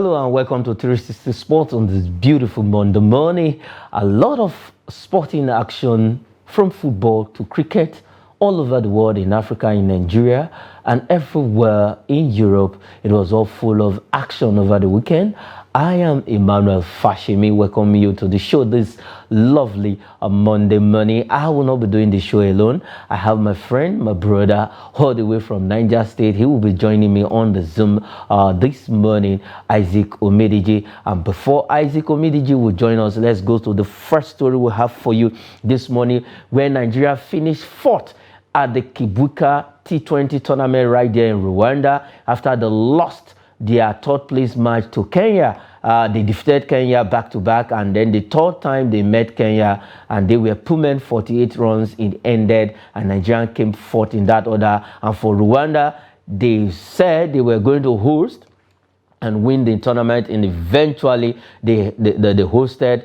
Hello and welcome to 360 Sports on this beautiful Monday morning. A lot of sporting action from football to cricket all over the world, in Africa, in Nigeria, and everywhere in Europe. It was all full of action over the weekend. I am Emmanuel Fashimi, welcoming you to the show this lovely Monday morning. I will not be doing the show alone. I have my friend, my brother, all the way from Niger State. He will be joining me on the Zoom this morning, Isaac Omidiji. And before Isaac Omidiji will join us, let's go to the first story we have for you this morning, where Nigeria finished fourth at the Kibuka T20 tournament right there in Rwanda after they lost their third place match to Kenya. They defeated Kenya back-to-back, and then the third time they met Kenya, and they were Pullman 48 runs. It ended, and Nigeria came fourth in that order. And for Rwanda, they said they were going to host and win the tournament, and eventually they hosted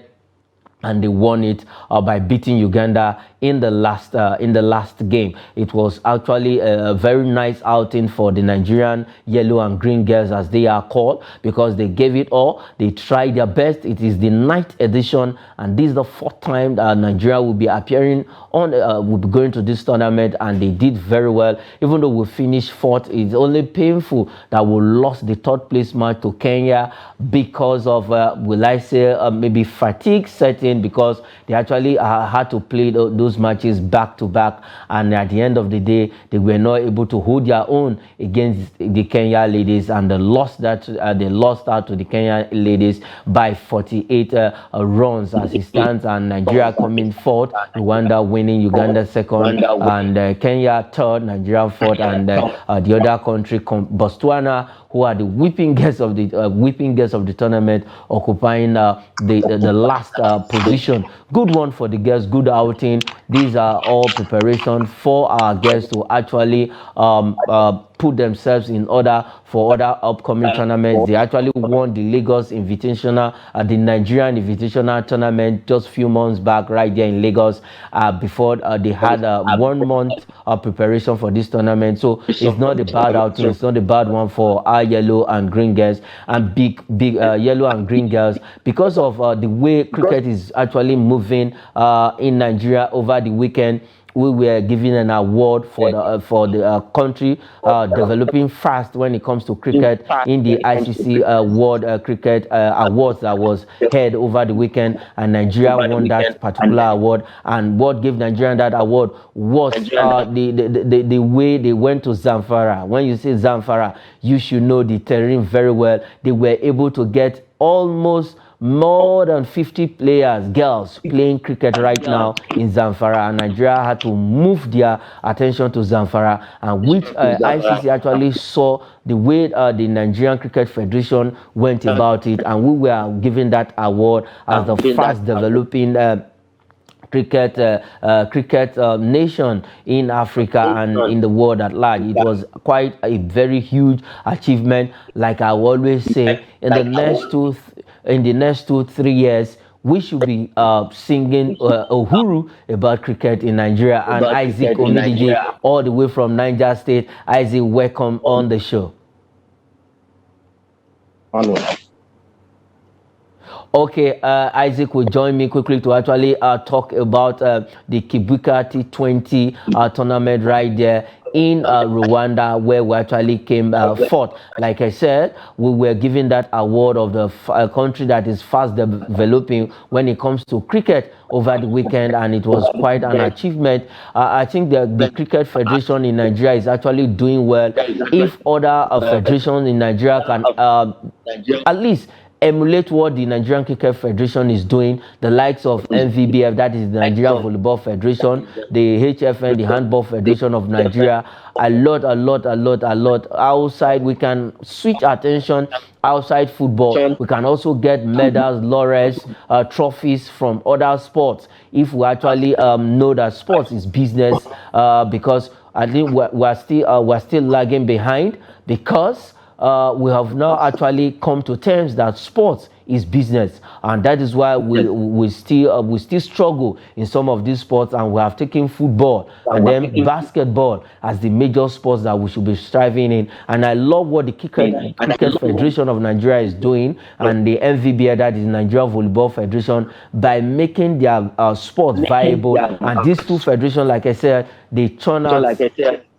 and they won it by beating Uganda in the last game. It was actually a very nice outing for the Nigerian yellow and green girls, as they are called, because they gave it all. They tried their best. It is the 9th edition, and this is the 4th time that Nigeria will be appearing on, will be going to this tournament, and they did very well. Even though we finished 4th, it's only painful that we lost the 3rd place match to Kenya because of, will I say, maybe fatigue setting, because they actually had to play those matches back to back, and at the end of the day they were not able to hold their own against the Kenya ladies, and they lost out to the Kenya ladies by 48 runs as it stands. And Nigeria coming fourth, Rwanda winning, Uganda second, and Kenya third, Nigeria fourth, and the other country, Botswana, who are the whipping guests of the tournament, occupying the last position. Good one for the girls, good outing. These are all preparation for our girls to actually put themselves in order for other upcoming tournaments. They actually won the Lagos Invitational, the Nigerian Invitational tournament just a few months back right there in Lagos, before they had 1 month of preparation for this tournament. So it's not a bad outing, it's not a bad one for our yellow and green girls, and big yellow and green girls, because of the way cricket is actually moving in Nigeria over the weekend. We were given an award for the country developing fast when it comes to cricket in the ICC World Cricket Awards that was held over the weekend, and Nigeria won that particular award. And what gave Nigeria that award was the way they went to Zamfara. When you say Zamfara, you should know the terrain very well. They were able to get almost more than 50 players, girls, playing cricket right now in Zamfara, and Nigeria had to move their attention to Zamfara, and which ICC actually saw the way the Nigerian Cricket Federation went about it, and we were given that award as the fast developing cricket nation in Africa and in the world at large. It was quite a very huge achievement. Like I always say, in the next 2-3 years, we should be singing Uhuru about cricket in Nigeria. And Isaac Omidiji, all the way from Niger State. Isaac, welcome on the show. Okay, Isaac will join me quickly to actually talk about the Kibuka T20 tournament right there in Rwanda, where we actually came fourth. Like I said, we were given that award of the country that is fast developing when it comes to cricket over the weekend, and it was quite an achievement. I think the Cricket Federation in Nigeria is actually doing well. If other federations in Nigeria can at least emulate what the Nigerian Cricket Federation is doing, the likes of NVBF, that is the Nigerian Volleyball Federation, the HFN, the Handball Federation of Nigeria, a lot outside. We can switch attention outside football. We can also get medals, laurels, trophies from other sports if we actually know that sports is business, because I think we're still lagging behind, because we have now actually come to terms that sports is business, and that is why we still struggle in some of these sports, and we have taken football and then basketball as the major sports that we should be striving in. And I love what the Cricket Federation of Nigeria is doing, and the NVBA, that is Nigeria Volleyball Federation, by making their sports viable. And these two federations, like I said, they turn out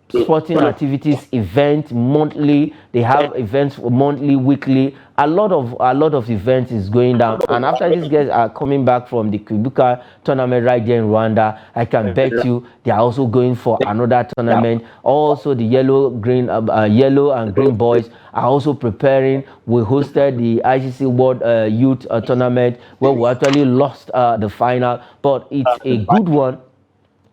sporting activities, events monthly. They have events monthly, weekly. A lot of events is going down. And after these guys are coming back from the Kwibuka tournament right there in Rwanda, I can bet you they are also going for another tournament. Also, the yellow and green boys are also preparing. We hosted the ICC World Youth Tournament, where we actually lost the final, but it's a good one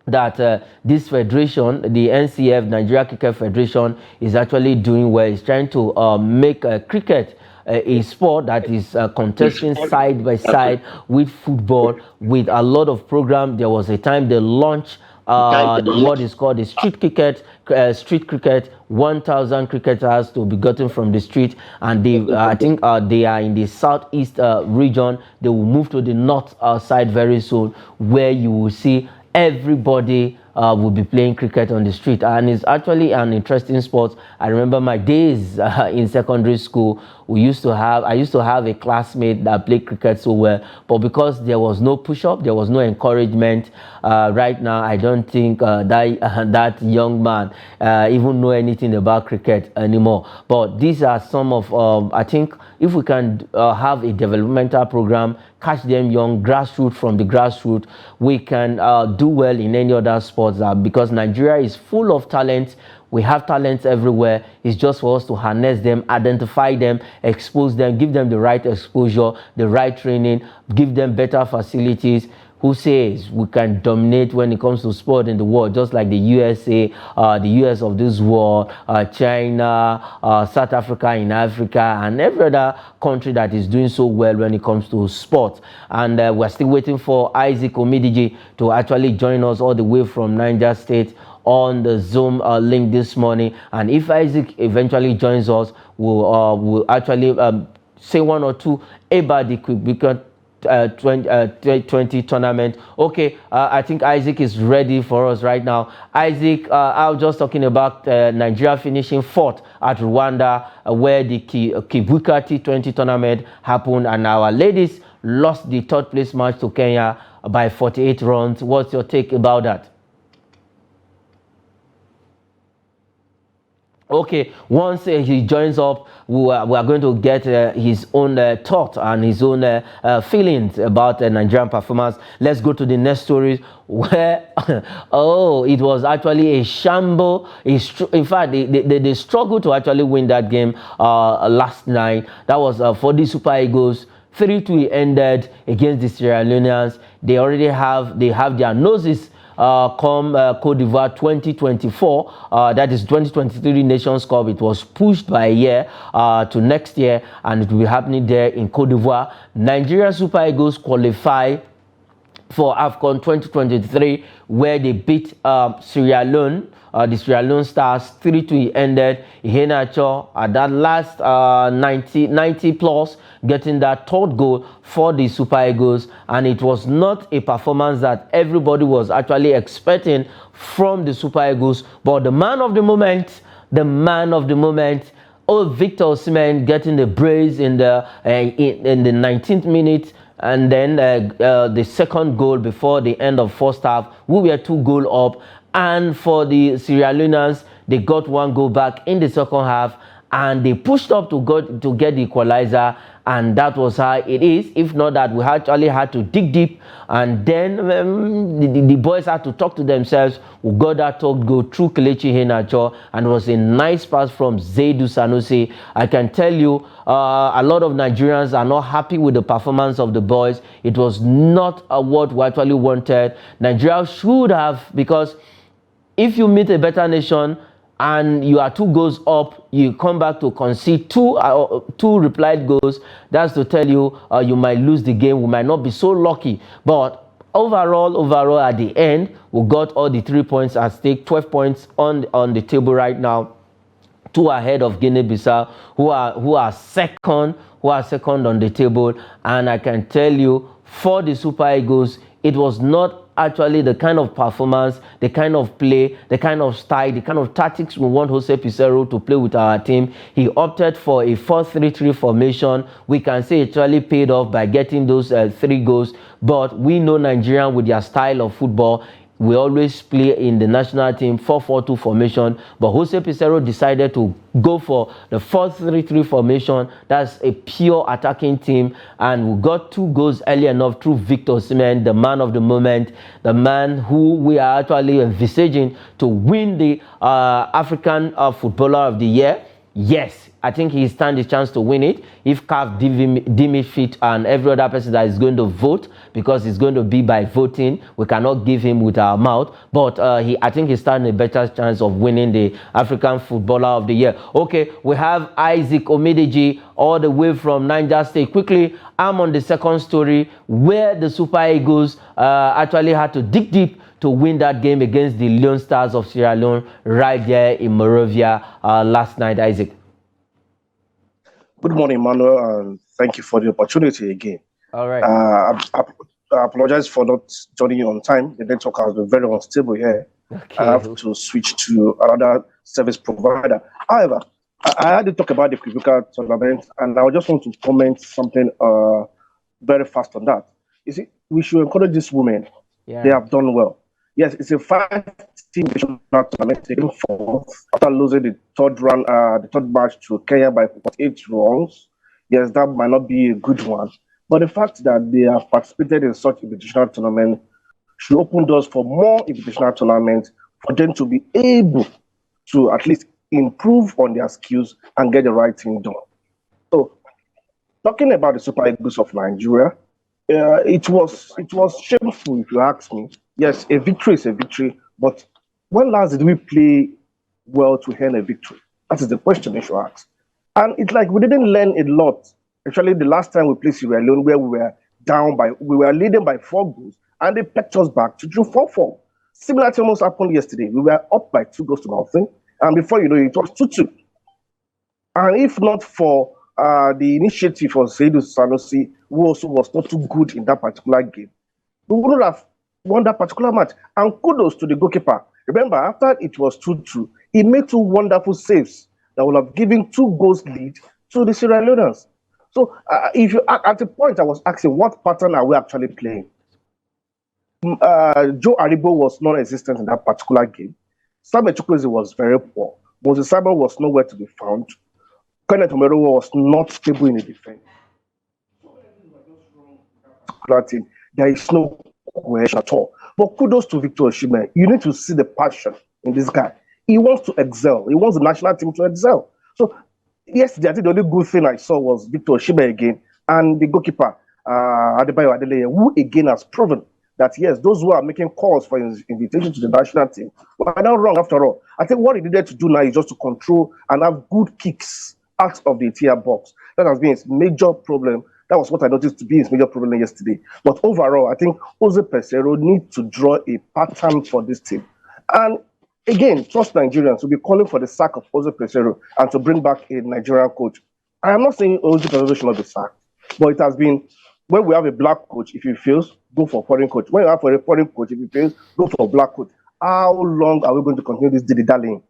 that this federation, the NCF, Nigeria Cricket Federation, is actually doing well. It's trying to make cricket a sport that is contesting side by side with football, with a lot of program. There was a time they launched what is called the street cricket. 1,000 cricketers to be gotten from the street, and they I think they are in the southeast region. They will move to the north side very soon, where you will see everybody will be playing cricket on the street, and it's actually an interesting sport. I remember my days in secondary school. I used to have a classmate that played cricket so well, but because there was no push-up, there was no encouragement. Right now, I don't think that young man even know anything about cricket anymore. But these are some of I think if we can have a developmental program, catch them young, from the grassroots, we can do well in any other sports, because Nigeria is full of talent. We have talents everywhere. It's just for us to harness them, identify them, expose them, give them the right exposure, the right training, give them better facilities. Who says we can dominate when it comes to sport in the world, just like the USA, the US of this world, China, South Africa in Africa, and every other country that is doing so well when it comes to sport. And we're still waiting for Isaac Omidiji to actually join us all the way from Niger State on the Zoom link this morning. And if Isaac eventually joins us, we'll actually say one or two about the Kwibuka 20 tournament. Okay, I think Isaac is ready for us right now. Isaac, I was just talking about Nigeria finishing fourth at Rwanda, where the Kwibuka T20 tournament happened, and our ladies lost the third place match to Kenya by 48 runs. What's your take about that? Okay, once he joins up, we are going to get his own thought and his own feelings about Nigerian performance. Let's go to the next story, where it was actually a shamble. In fact, they struggled to actually win that game last night. That was for the Super Eagles. 3-2 ended against the Sierra Leoneans. They have their noses come Cote d'Ivoire 2024, that is 2023 Nations Cup. It was pushed by a year to next year, and it will be happening there in Cote d'Ivoire. Nigeria Super Eagles qualify for AFCON 2023, where they beat Sierra Leone. The Sierra Leone Stars 3-2 ended. Iheanacho at that last 90 plus, getting that third goal for the Super Eagles, and it was not a performance that everybody was actually expecting from the Super Eagles. But the man of the moment, Victor Osimhen, getting the brace in the 19th minute. And then the second goal before the end of first half, we were 2-goal up. And for the Sierra Leoneans, they got 1 goal back in the second half, and they pushed up to get the equalizer, and that was how it is. If not that, we actually had to dig deep, and then the boys had to talk to themselves. We got that third goal through Kelechi Iheanacho, and it was a nice pass from Zaidu Sanusi. I can tell you, a lot of Nigerians are not happy with the performance of the boys. It was not what we actually wanted. Nigeria should have, because if you meet a better nation and you are 2 goals up, you come back to concede two replied goals, that's to tell you you might lose the game. We might not be so lucky. But overall, at the end, we got all the 3 points at stake, 12 points on the table right now. two ahead of Guinea-Bissau, who are second on the table. And I can tell you, for the Super Eagles, it was not actually the kind of performance, the kind of play, the kind of style, the kind of tactics we want Jose Pizarro to play with our team. He opted for a 4-3-3 formation. We can say it really paid off by getting those 3 goals. But we know Nigerian, with their style of football, we always play in the national team 4-4-2 formation, but Jose Pizarro decided to go for the 4-3-3 formation. That's a pure attacking team, and we got 2 goals early enough through Victor Osimhen, the man of the moment, the man who we are actually envisaging to win the African Footballer of the Year. Yes, I think he stands a chance to win it if CAF deem it fit, and every other person that is going to vote, because it's going to be by voting. We cannot give him with our mouth, but I think he stands a better chance of winning the African Footballer of the Year. Okay, we have Isaac Omideji all the way from Niger State. Quickly, I'm on the second story where the Super Eagles actually had to dig deep to win that game against the Leon Stars of Sierra Leone right there in Monrovia last night. Isaac. Good morning, Manuel, and thank you for the opportunity again. All right. I apologize for not joining you on time. The network has been very unstable here. Okay. I have to switch to another service provider. However, I had to talk about the Quebec tournament, and I just want to comment something very fast on that. You see, we should encourage these women. Yeah. They have done well. Yes, it's a 5-team tournament taken fourth after losing the third match to Kenya by 8 runs. Yes, that might not be a good one, but the fact that they have participated in such invitational tournament should open doors for more invitational tournaments for them to be able to at least improve on their skills and get the right thing done. So, talking about the Super Eagles of Nigeria, it was shameful, if you ask me. Yes, a victory is a victory, but when last did we play well to earn a victory? That is the question you should ask. And it's like we didn't learn a lot. Actually, the last time we played Sierra Leone, where we were leading by 4 goals, and they pecked us back to 4-4. Similar to almost happened yesterday. We were up by 2 goals to nothing, and before you know it was 2-2. And if not for the initiative of Seydou Sanusi, who also was not too good in that particular game, we wouldn't have won that particular match. And kudos to the goalkeeper. Remember, after it was 2-2, he made 2 wonderful saves that would have given 2 goals lead to the Sierra Leoneans. So, if you at the point I was asking, what pattern are we actually playing? Joe Aribo was non-existent in that particular game. Samuel Chukwueze was very poor. Moses Simon was nowhere to be found. Kenneth Omero was not stable in the defense. There is no question at all. But kudos to Victor Osimhen. You need to see the passion in this guy. He wants to excel. He wants the national team to excel. So, yesterday, I think the only good thing I saw was Victor Osimhen again and the goalkeeper, Adebayo Adeleye, who again has proven that, yes, those who are making calls for his invitation to the national team are not wrong after all. I think what he needed to do now is just to control and have good kicks out of the tier box. That has been his major problem. That was what I noticed to be his major problem yesterday. But overall, I think Jose Pizarro needs to draw a pattern for this team. And again, trust Nigerians will be calling for the sack of Jose Pizarro and to bring back a Nigerian coach. I am not saying Jose Pizarro should not be sacked, but it has been, when we have a black coach, if he fails, go for a foreign coach. When you have a foreign coach, if he fails, go for a black coach. How long are we going to continue this dilly-dallying?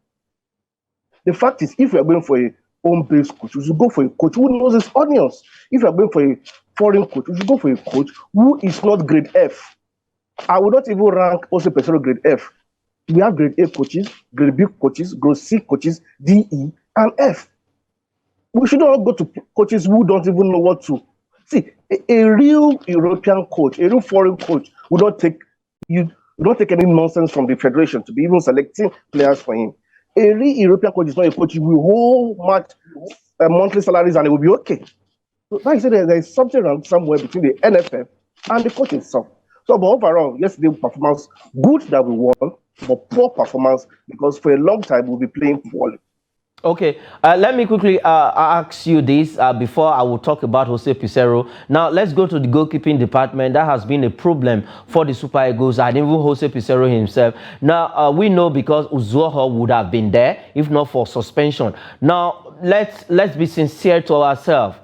The fact is, if we are going for a home-based coach, we should go for a coach who knows his onions. If you are going for a foreign coach, we should go for a coach who is not grade F. I would not even rank Jose Pizarro grade F. We have grade A coaches, grade B coaches, grade C coaches, D, E, and F. We should not go to coaches who don't even know what to. See, a real European coach, a real foreign coach would not take any nonsense from the federation to be even selecting players for him. A real European coach is not a coach who will hold match monthly salaries and it will be okay. So like I said, there is something wrong somewhere between the NFF and the coach itself. So, but overall, yesterday's performance, good that we won, but poor performance because for a long time we'll be playing poorly. Okay, let me quickly ask you this before I will talk about Jose Pizarro. Now, let's go to the goalkeeping department. That has been a problem for the Super Eagles and even Jose Pizarro himself. Now, we know because Uzoho would have been there if not for suspension. Now, let's be sincere to ourselves.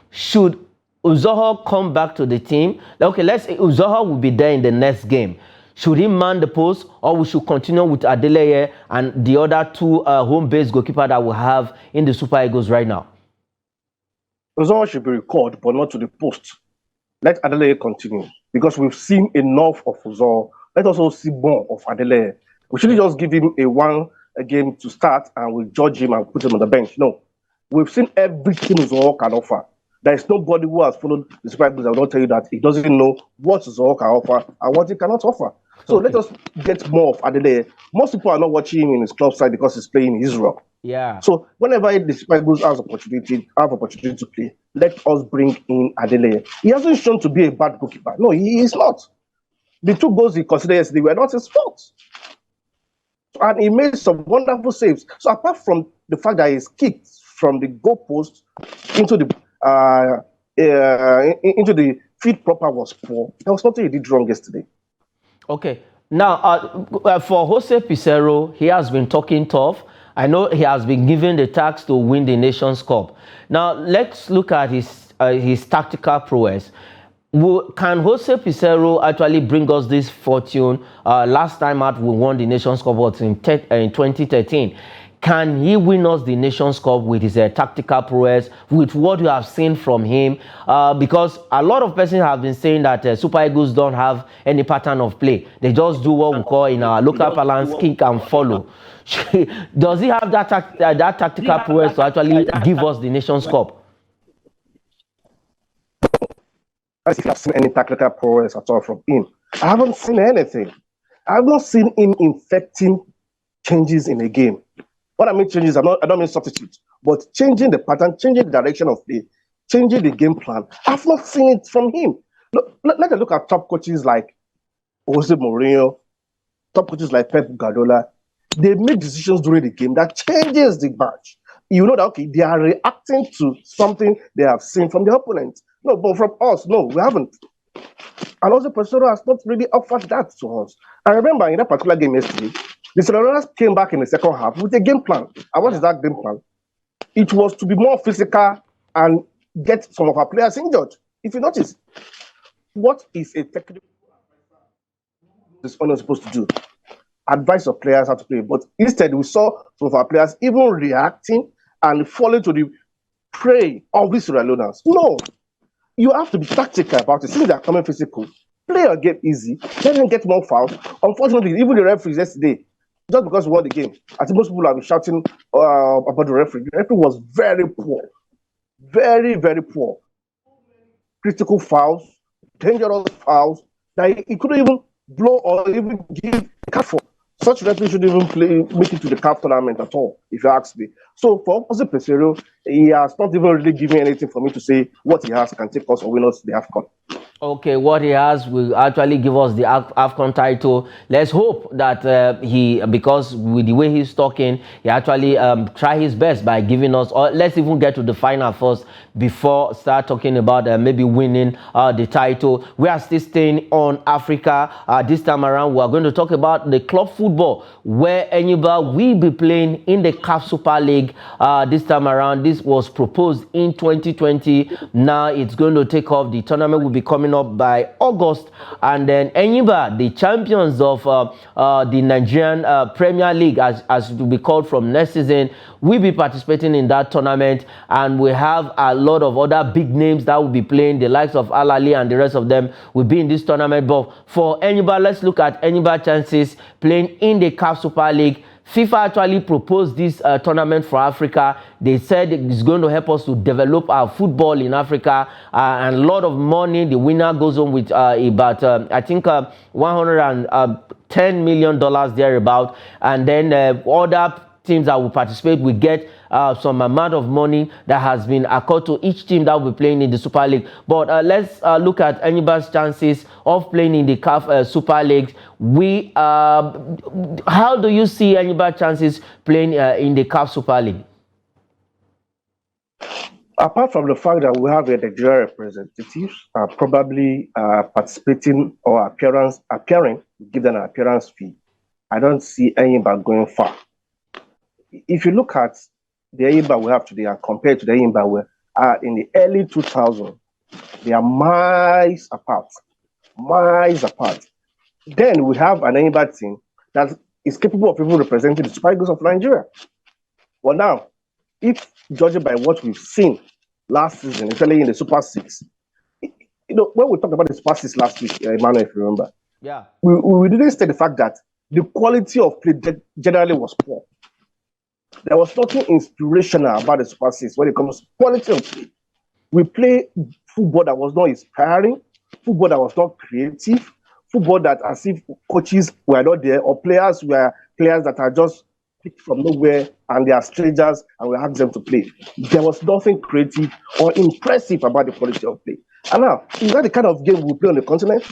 Should Uzoho come back to the team? Okay, let's say Uzoho will be there in the next game. Should he man the post, or we should continue with Adeleye and the other two home-based goalkeeper that we have in the Super Eagles right now? Uzoma should be recalled, but not to the post. Let Adeleye continue because we've seen enough of Uzoma. Let us also see more of Adeleye. We shouldn't just give him a game to start and we judge him and put him on the bench. No, we've seen everything Uzoma can offer. There is nobody who has followed the Super Eagles that will not tell you that he doesn't know what Uzoma can offer and what he cannot offer. So let us get more of Adeleye. Most people are not watching him in his club side because he's playing in Israel. Yeah. So whenever the Super Eagles have opportunity to play, let us bring in Adeleye. He hasn't shown to be a bad goalkeeper. No, he is not. The two goals he considered yesterday were not his fault. And he made some wonderful saves. So apart from the fact that he's kicked from the goalpost into the feet proper was poor, there was nothing he did wrong yesterday. Okay. Now, for Jose Pizarro, he has been talking tough. I know he has been given the task to win the Nations Cup. Now, let's look at his tactical prowess. Can Jose Pizarro actually bring us this fortune? Last time out, we won the Nations Cup was in 2013. Can he win us the Nations Cup with his tactical prowess, with what you have seen from him? Because a lot of persons have been saying that Super Eagles don't have any pattern of play. They just do what we call in our local parlance, kick and follow. Does he have that tactical prowess to actually give us the Nations Cup? If you have seen any tactical prowess at all from him, I haven't seen anything. I have not seen him infecting changes in a game. What I mean changes, I don't mean substitutes, but changing the pattern, changing the direction of play, changing the game plan. I've not seen it from him. Let us look at top coaches like Jose Mourinho, top coaches like Pep Guardiola. They make decisions during the game that changes the match. You know that, okay, they are reacting to something they have seen from the opponent. No, but from us, no, we haven't. And also, Pesaro has not really offered that to us. I remember in that particular game yesterday, the Seleccionados came back in the second half with a game plan. And what is that game plan? It was to be more physical and get some of our players injured. If you notice, what is a technical this owner supposed to do? Advise of players how to play. But instead, we saw some of our players even reacting and falling to the prey of these Seleccionados. No, you have to be tactical about it. Since they are coming physical, play your game easy. Let them get more fouls. Unfortunately, even the referees yesterday, just because we won the game, I think most people have been shouting about the referee. The referee was very poor. Very, very poor. Critical fouls, dangerous fouls, that he couldn't even blow or even give a card for. Such referee shouldn't even make it to the CAF tournament at all, if you ask me. So for Jose Pizarro, he has not even really given anything for me to say what he has can take us or win us the AFCON. Okay, what he has will actually give us the AFCON title. Let's hope that because with the way he's talking, he actually try his best by giving us, or let's even get to the final first before start talking about maybe winning the title. We are still staying on Africa. This time around, we are going to talk about the club football, where Enyimba will be playing in the CAF Super League this time around. This was proposed in 2020. Now it's going to take off. The tournament will be coming up by August, and then Enyimba, the champions of the Nigerian Premier League, as it will be called from next season, will be participating in that tournament, and we have a lot of other big names that will be playing. The likes of Al Ali and the rest of them will be in this tournament. But for Enyimba, let's look at Enyimba chances playing in the CAF Super League. FIFA actually proposed this tournament for Africa. They said it's going to help us to develop our football in Africa, and a lot of money. The winner goes home with about, I think, $110 million thereabout, and then other teams that will participate will get some amount of money that has been accorded to each team that will be playing in the Super League. But let's look at Enyimba's chances of playing in the CAF Super League. How do you see Enyimba's chances playing in the CAF Super League? Apart from the fact that we have a Nigeria representatives probably participating or appearing, give them an appearance fee, I don't see Enyimba going far. If you look at the Enyimba we have today and compare to the Enyimba we in the early 2000s, they are miles apart. Miles apart. Then we have an Enyimba team that is capable of even representing the Super Eagles of Nigeria. Well, now, if judging by what we've seen last season, especially in the Super Six, when we talked about the Super Six last week, Emmanuel, if you remember, Yeah. we didn't state the fact that the quality of play generally was poor. There was nothing inspirational about the Super Six when it comes to quality of play. We play football that was not inspiring, football that was not creative, football that as if coaches were not there or players were players that are just picked from nowhere and they are strangers and we ask them to play. There was nothing creative or impressive about the quality of play. And now, is that the kind of game we play on the continent?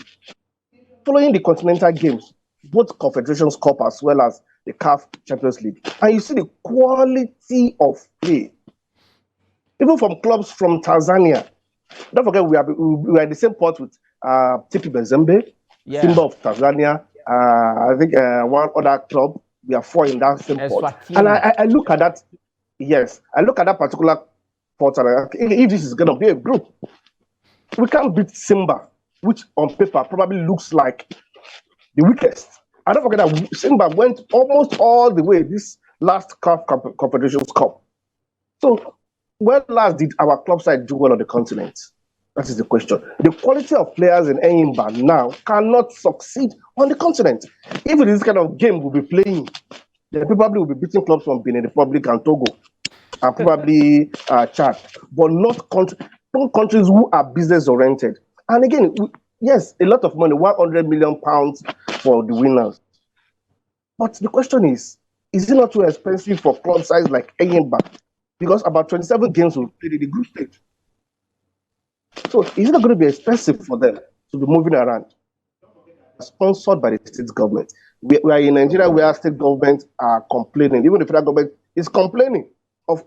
Following the continental games, both Confederations Cup as well as the CAF Champions League, and you see the quality of play. Even from clubs from Tanzania. Don't forget, we are in the same pot with TP Mazembe, Simba of Tanzania. I think one other club. We are four in that same pot. And I look at that. Yes, I look at that particular pot, and if this is going to be a group, we can't beat Simba, which on paper probably looks like the weakest. I don't forget that Simba went almost all the way this last CAF Confederations Cup. So, when last did our club side do well on the continent? That is the question. The quality of players in Enyimba now cannot succeed on the continent. Even this kind of game we'll be playing, they probably will be beating clubs from Benin Republic and Togo, and probably Chad, but not countries who are business oriented. And again, yes, a lot of money, 100 million pounds for the winners. But the question is it not too expensive for club size like Enyimba? Because about 27 games will play in the group stage. So is it not going to be expensive for them to be moving around? Sponsored by the state government. We are in Nigeria where state governments are complaining. Even the federal government is complaining of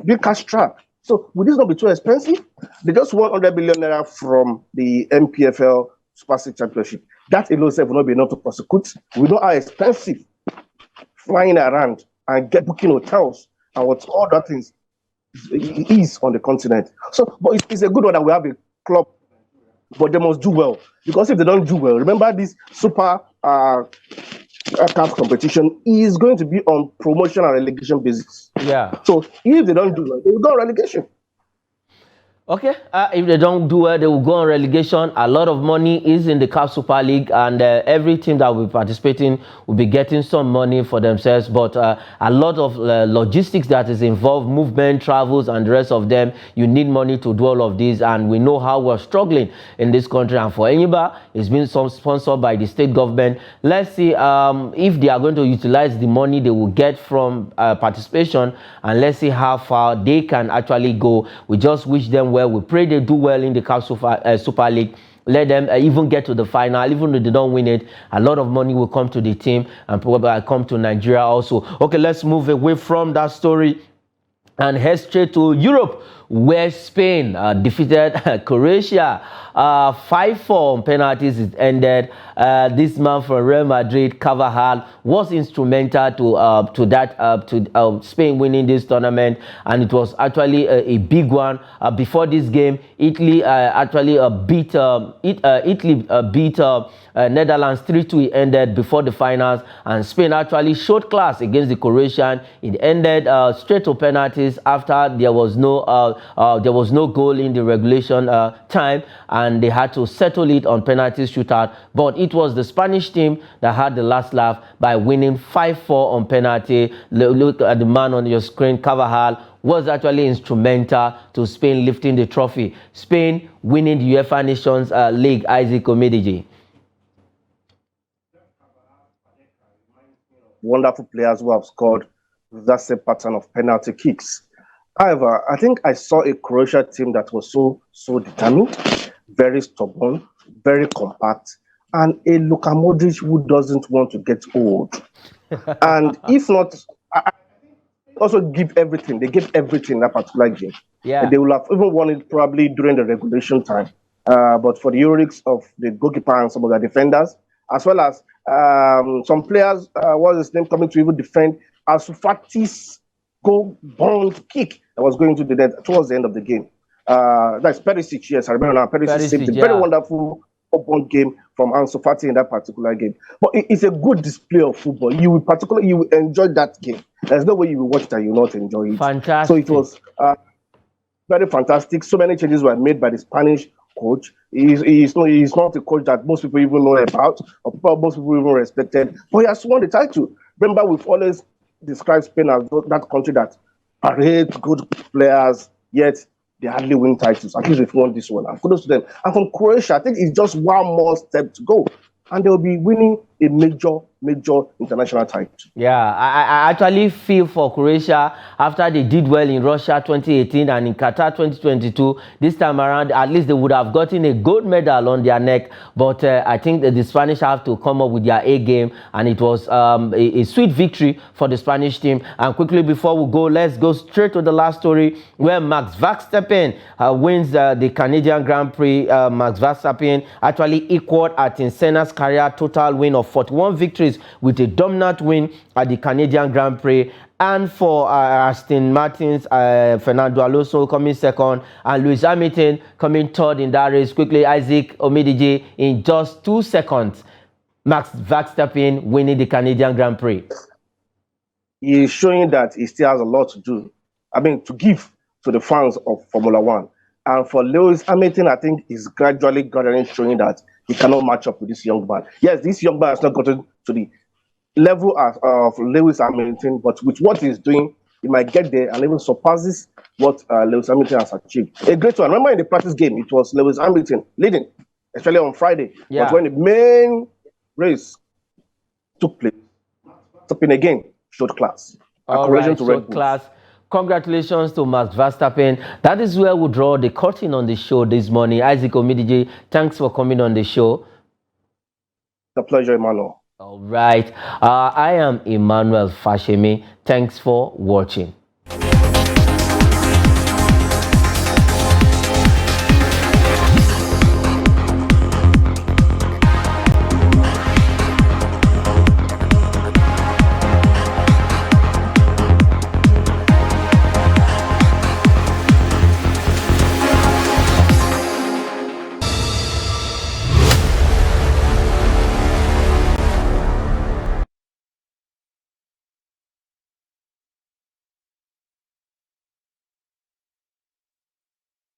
big cash trap. So would this not be too expensive? They just want 100 billion naira from the MPFL Super Six Championship. That alone will not be enough to prosecute. We know how expensive flying around and booking hotels and what all that things is on the continent. So, but it's a good one that we have a club, but they must do well. Because if they don't do well, remember this Super CAF competition is going to be on promotion and relegation basis. Yeah. So if they don't do well, they will go on relegation. Okay, if they don't do well, they will go on relegation. A lot of money is in the CAF Super League, and every team that will be participating will be getting some money for themselves. But a lot of logistics that is involved, movement, travels, and the rest of them, you need money to do all of these. And we know how we're struggling in this country. And for Enyimba, it's been sponsored by the state government. Let's see if they are going to utilize the money they will get from participation, and let's see how far they can actually go. We just wish them well. We pray they do well in the CAF Super League. Let them even get to the final. Even though they don't win it, a lot of money will come to the team and probably come to Nigeria also. Okay, let's move away from that story and head straight to Europe, where Spain defeated Croatia 5-4 on penalties. It ended. This man from Real Madrid, Carvajal, was instrumental to Spain winning this tournament, and it was actually a big one. Before this game, Italy actually beat Netherlands 3-2. It ended before the finals, and Spain actually showed class against the Croatian. It ended straight to penalties after there was no goal in the regulation time, and they had to settle it on penalty shootout. But it was the Spanish team that had the last laugh by winning 5-4 on penalty. Look at the man on your screen. Carvajal was actually instrumental to Spain lifting the trophy. Spain winning the UEFA Nations League. Isaac Omidiji. Wonderful players who have scored that same pattern of penalty kicks. However, I think I saw a Croatia team that was so determined, very stubborn, very compact, and a Luka Modric who doesn't want to get old. And if not, also give everything. They gave everything in that particular game. Yeah. They will have even won it probably during the regulation time. But for the heroics of the goalkeeper and some of the defenders, as well as some players, what was his name, coming to even defend Ansu Fati's goal bound kick that was going to the net towards the end of the game. That's Perisic, yes, I remember now. Perisic saved a very wonderful football game from Ansu Fati in that particular game. But it's a good display of football. You will enjoy that game. There's no way you will watch it and you will not enjoy it. Fantastic. So it was very fantastic. So many changes were made by the Spanish coach. He's not a coach that most people even know about, or most people even respected. But he has won the title. Remember, we've always described Spain as that country that parades good players, yet they hardly win titles. At least they've won this one. And kudos to them. And from Croatia, I think it's just one more step to go, and they'll be winning a major international title. Yeah, I actually feel for Croatia after they did well in Russia 2018 and in Qatar 2022. This time around, at least they would have gotten a gold medal on their neck. But I think that the Spanish have to come up with their A game, and it was a sweet victory for the Spanish team. And quickly before we go, let's go straight to the last story where Max Verstappen wins the Canadian Grand Prix. Max Verstappen actually equaled Ayrton Senna's career total win of 41 victories with a dominant win at the Canadian Grand Prix. And for Aston Martin's Fernando Alonso coming second, and Lewis Hamilton coming third in that race. Quickly, Isaac Omidije in just 2 seconds. Max Verstappen winning the Canadian Grand Prix. He is showing that he still has a lot to do. I mean, to give to the fans of Formula One. And for Lewis Hamilton, I think he's gradually showing that he cannot match up with this young man. Yes, this young man has not gotten to the level of Lewis Hamilton, but with what he's doing, he might get there and even surpasses what Lewis Hamilton has achieved. A great one. Remember in the practice game, it was Lewis Hamilton leading, especially on Friday. Yeah. But when the main race took place, stopping again, showed class. All right, showed class. Congratulations to Max Verstappen. That is where we draw the curtain on the show this morning. Isaac Omidije, thanks for coming on the show. The pleasure, Emmanuel. All right. I am Emmanuel Fashemi. Thanks for watching.